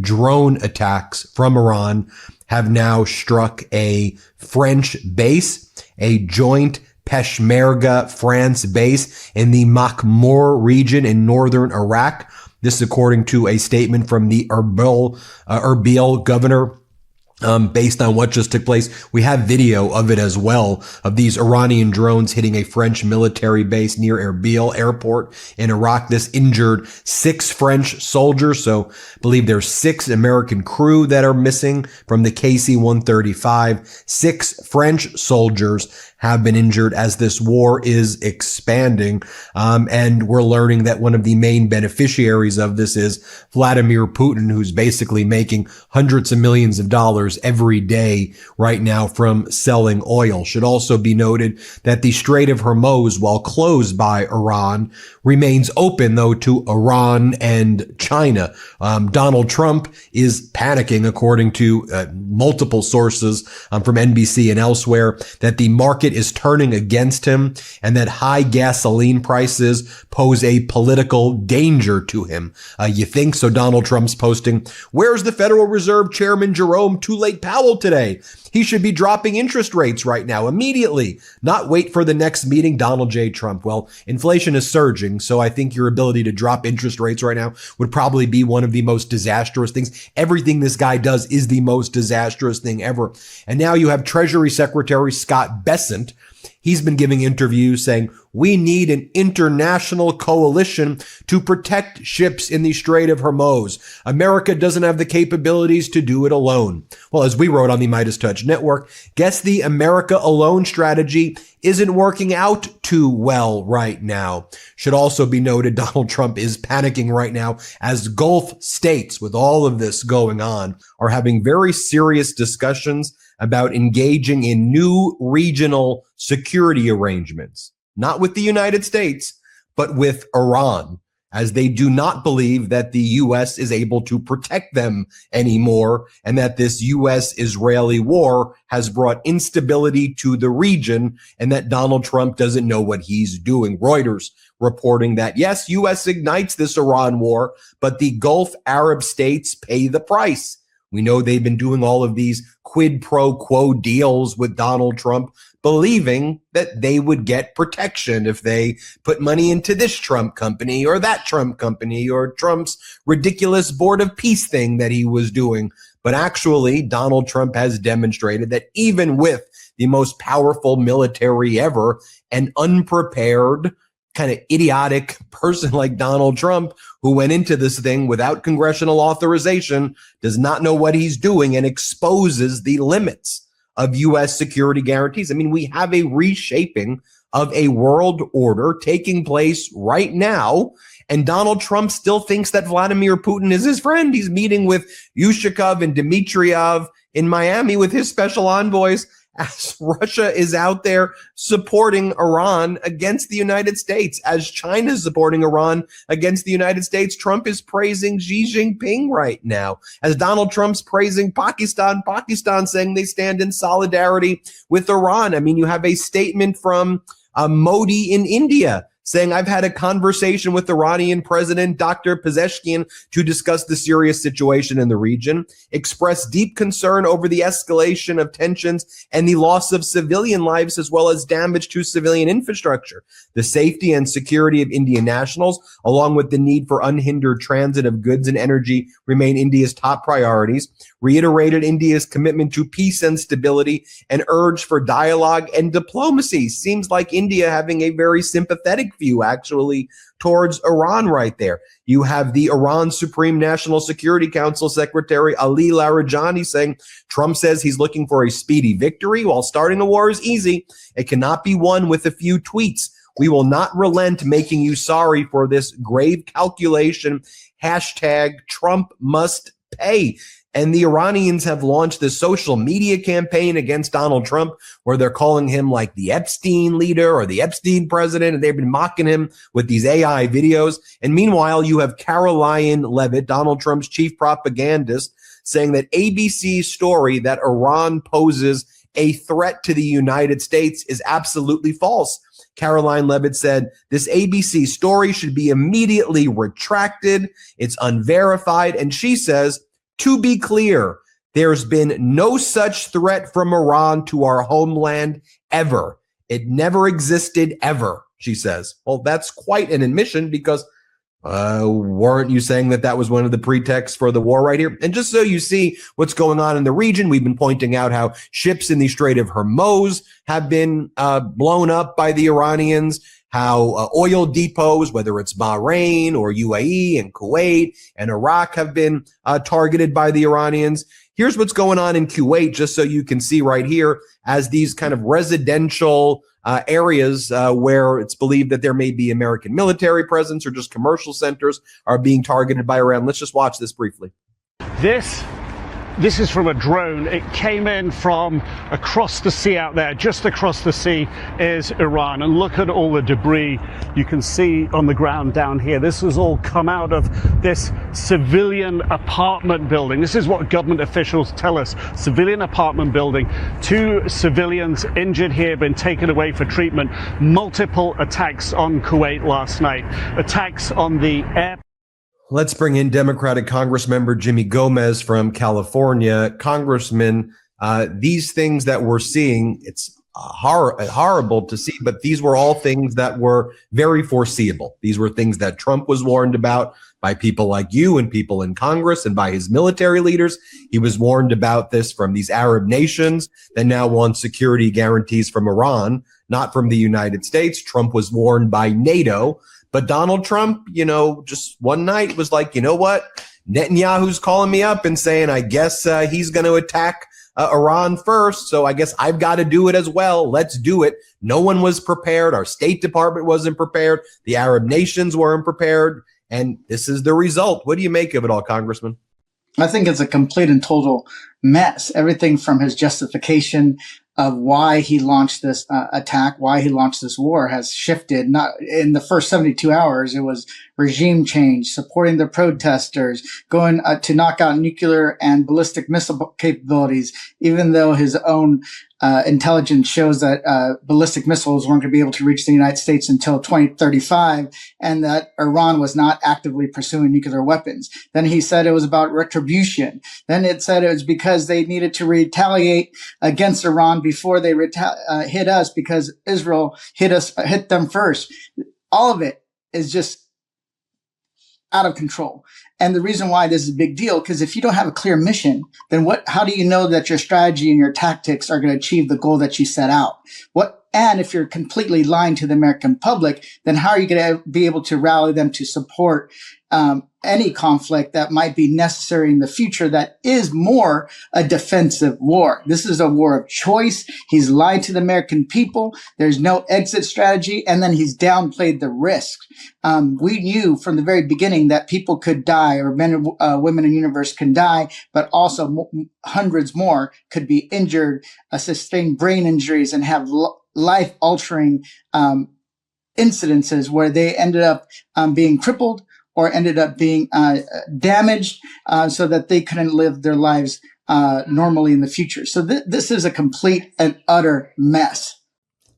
drone attacks from Iran have now struck a French base, a joint Peshmerga France base in the Makhmur region in northern Iraq. This according to a statement from the Erbil governor. Based on what just took place. We have video of it as well, of these Iranian drones hitting a French military base near Erbil airport in Iraq. This injured 6 French soldiers. So I believe there's 6 American crew that are missing from the KC-135. 6 French soldiers have been injured as this war is expanding. And we're learning that one of the main beneficiaries of this is Vladimir Putin, who's basically making hundreds of millions of dollars every day right now from selling oil. Should also be noted that the Strait of Hormuz, while closed by Iran, remains open, though, to Iran and China. Donald Trump is panicking, according to multiple sources from NBC and elsewhere, that the market is turning against him and that high gasoline prices pose a political danger to him. You think so? Donald Trump's posting, "Where's the Federal Reserve Chairman Jerome Too-Late Powell today? He should be dropping interest rates right now, immediately, not wait for the next meeting, Donald J. Trump." Well, inflation is surging, so I think your ability to drop interest rates right now would probably be one of the most disastrous things. Everything this guy does is the most disastrous thing ever. And now you have Treasury Secretary Scott Bessent. He's been giving interviews saying, "We need an international coalition to protect ships in the Strait of Hormuz. America doesn't have the capabilities to do it alone." Well, as we wrote on the MeidasTouch network, guess the America alone strategy isn't working out too well right now. Should also be noted, Donald Trump is panicking right now as Gulf states, with all of this going on, are having very serious discussions about engaging in new regional security arrangements, not with the United States, but with Iran, as they do not believe that the U.S. is able to protect them anymore, and that this U.S.-Israeli war has brought instability to the region, and that Donald Trump doesn't know what he's doing. Reuters reporting that, yes, U.S. ignites this Iran war, but the Gulf Arab states pay the price. We know they've been doing all of these quid pro quo deals with Donald Trump, believing that they would get protection if they put money into this Trump company or that Trump company or Trump's ridiculous Board of Peace thing that he was doing. But actually, Donald Trump has demonstrated that even with the most powerful military ever, an unprepared, kind of idiotic person like Donald Trump, who went into this thing without congressional authorization, does not know what he's doing and exposes the limits of U.S. security guarantees. I mean, we have a reshaping of a world order taking place right now, and Donald Trump still thinks that Vladimir Putin is his friend. He's meeting with Yushakov and Dmitriev in Miami with his special envoys, as Russia is out there supporting Iran against the United States, as China is supporting Iran against the United States. Trump is praising Xi Jinping right now, as Donald Trump's praising Pakistan saying they stand in solidarity with Iran. I mean, you have a statement from Modi in India saying, "I've had a conversation with Iranian President Dr. Pezeshkian to discuss the serious situation in the region, expressed deep concern over the escalation of tensions and the loss of civilian lives as well as damage to civilian infrastructure. The safety and security of Indian nationals, along with the need for unhindered transit of goods and energy, remain India's top priorities. Reiterated India's commitment to peace and stability and urged for dialogue and diplomacy." Seems like India having a very sympathetic view, actually, towards Iran right there. You have the Iran Supreme National Security Council Secretary Ali Larijani saying, "Trump says he's looking for a speedy victory. While starting a war is easy, it cannot be won with a few tweets. We will not relent making you sorry for this grave calculation. Hashtag Trump must pay." And the Iranians have launched this social media campaign against Donald Trump where they're calling him like the Epstein leader or the Epstein president, and they've been mocking him with these AI videos. And meanwhile, you have Caroline Levitt, Donald Trump's chief propagandist, saying that ABC's story that Iran poses a threat to the United States is absolutely false. Caroline Levitt said, "This ABC story should be immediately retracted. It's unverified." And she says, To be clear, there's been no such threat from Iran to our homeland ever. It never existed ever, she says. Well, that's quite an admission, because weren't you saying that was one of the pretexts for the war right here? And just so you see what's going on in the region, we've been pointing out how ships in the Strait of Hormuz have been blown up by the Iranians, how oil depots, whether it's Bahrain or UAE and Kuwait and Iraq, have been targeted by the Iranians. Here's what's going on in Kuwait, just so you can see right here, as these kind of residential areas where it's believed that there may be American military presence or just commercial centers are being targeted by Iran. Let's just watch this briefly. This is from a drone. It came in from across the sea out there. Just across the sea is Iran. And look at all the debris you can see on the ground down here. This has all come out of this civilian apartment building. This is what government officials tell us. Civilian apartment building. 2 civilians injured here, been taken away for treatment. Multiple attacks on Kuwait last night. Attacks on the airport. Let's bring in Democratic Congressmember Jimmy Gomez from California. Congressman, these things that we're seeing, it's horrible to see, but these were all things that were very foreseeable. These were things that Trump was warned about by people like you and people in Congress and by his military leaders. He was warned about this from these Arab nations that now want security guarantees from Iran, not from the United States. Trump was warned by NATO. But Donald Trump, just one night was like, you know what? Netanyahu's calling me up and saying, I guess he's going to attack Iran first. So I guess I've got to do it as well. Let's do it. No one was prepared. Our State Department wasn't prepared. The Arab nations weren't prepared. And this is the result. What do you make of it all, Congressman? I think it's a complete and total mess. Everything from his justification of why he launched this attack, why he launched this war, has shifted. Not in the first 72 hours, it was regime change, supporting the protesters, going to knock out nuclear and ballistic missile capabilities, even though his own intelligence shows that ballistic missiles weren't going to be able to reach the United States until 2035, and that Iran was not actively pursuing nuclear weapons. Then he said it was about retribution. Then it said it was because they needed to retaliate against Iran before they hit us, because Israel hit them first. All of it is just out of control. And the reason why this is a big deal, because if you don't have a clear mission, then how do you know that your strategy and your tactics are going to achieve the goal that you set out? And if you're completely lying to the American public, then how are you going to be able to rally them to support any conflict that might be necessary in the future that is more a defensive war? This is a war of choice. He's lied to the American people. There's no exit strategy. And then he's downplayed the risk. We knew from the very beginning that people could die, or men and women in the universe can die, but also hundreds more could be injured, sustain brain injuries, and have life-altering incidences where they ended up being crippled or ended up being damaged so that they couldn't live their lives normally in the future. So this is a complete and utter mess.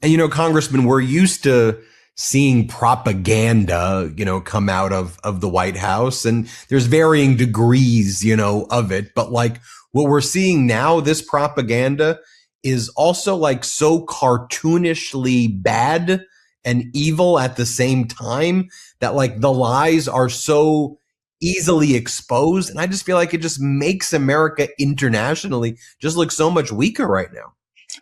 And, Congressman, we're used to seeing propaganda, come out of the White House, and there's varying degrees, of it. But like what we're seeing now, this propaganda is also like so cartoonishly bad and evil at the same time that like the lies are so easily exposed. And I just feel like it just makes America internationally just look so much weaker right now.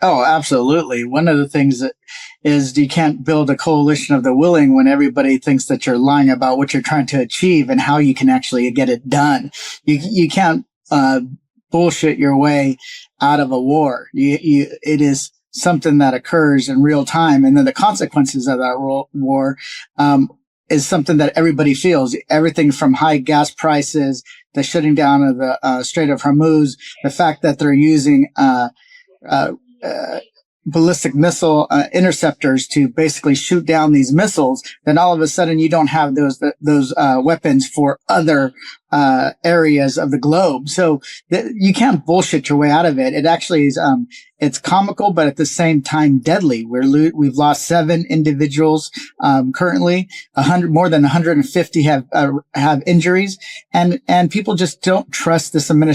Oh, absolutely. One of the things that is you can't build a coalition of the willing when everybody thinks that you're lying about what you're trying to achieve and how you can actually get it done. You can't bullshit your way out of a war. It is something that occurs in real time. And then the consequences of that war is something that everybody feels. Everything from high gas prices, the shutting down of the Strait of Hormuz, the fact that they're using ballistic missile interceptors to basically shoot down these missiles, then all of a sudden you don't have those weapons for other areas of the globe. So you can't bullshit your way out of it. It actually is, it's comical, but at the same time deadly. We've lost 7 individuals currently. More than 150 have injuries, and people just don't trust this administration.